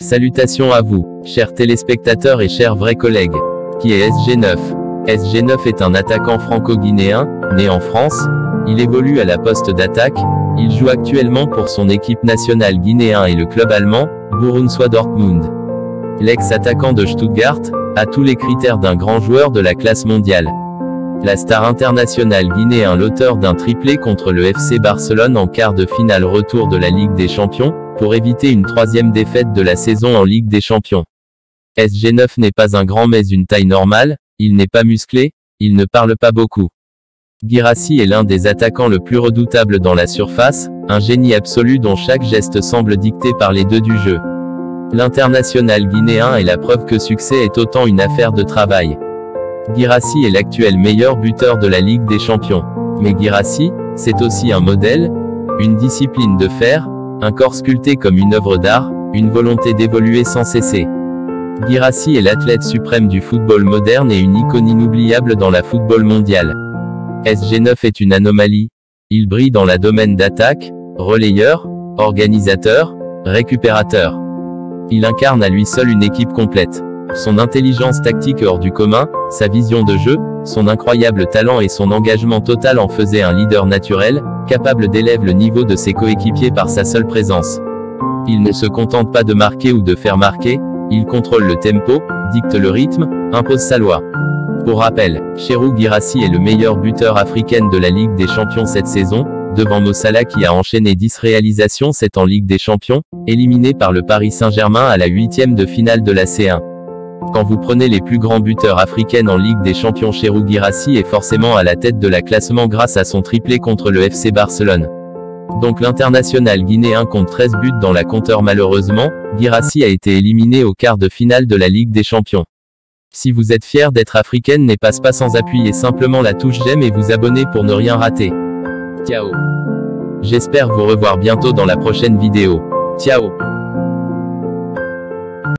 Salutations à vous, chers téléspectateurs et chers vrais collègues. Qui est SG9? SG9 est un attaquant franco-guinéen, né en France. Il évolue à la poste d'attaque. Il joue actuellement pour son équipe nationale guinéen et le club allemand, Borussia Dortmund. L'ex-attaquant de Stuttgart a tous les critères d'un grand joueur de la classe mondiale. La star internationale guinéen, l'auteur d'un triplé contre le FC Barcelone en quart de finale retour de la Ligue des Champions, pour éviter une troisième défaite de la saison en Ligue des Champions. SG9 n'est pas un grand mais une taille normale, il n'est pas musclé, il ne parle pas beaucoup. Guirassy est l'un des attaquants le plus redoutable dans la surface, un génie absolu dont chaque geste semble dicté par les deux du jeu. L'international guinéen est la preuve que succès est autant une affaire de travail. Guirassy est l'actuel meilleur buteur de la Ligue des Champions. Mais Guirassy, c'est aussi un modèle, une discipline de fer, un corps sculpté comme une œuvre d'art, une volonté d'évoluer sans cesser. Guirassy est l'athlète suprême du football moderne et une icône inoubliable dans la football mondial. SG9 est une anomalie. Il brille dans le domaine d'attaque, relayeur, organisateur, récupérateur. Il incarne à lui seul une équipe complète. Son intelligence tactique hors du commun, sa vision de jeu, son incroyable talent et son engagement total en faisaient un leader naturel, capable d'élever le niveau de ses coéquipiers par sa seule présence. Il ne se contente pas de marquer ou de faire marquer, il contrôle le tempo, dicte le rythme, impose sa loi. Pour rappel, Cheikhou Guirassy est le meilleur buteur africain de la Ligue des Champions cette saison, devant Mo Salah qui a enchaîné 10 réalisations cette en Ligue des Champions, éliminé par le Paris Saint-Germain à la 8e de finale de la C1. Quand vous prenez les plus grands buteurs africains en Ligue des Champions, Cheikhou Guirassy est forcément à la tête de la classement grâce à son triplé contre le FC Barcelone. Donc l'international guinéen compte 13 buts dans la compteur. Malheureusement, Guirassy a été éliminé au quart de finale de la Ligue des Champions. Si vous êtes fier d'être africaine, n'est pas sans appuyer simplement la touche j'aime et vous abonner pour ne rien rater. Ciao. J'espère vous revoir bientôt dans la prochaine vidéo. Ciao.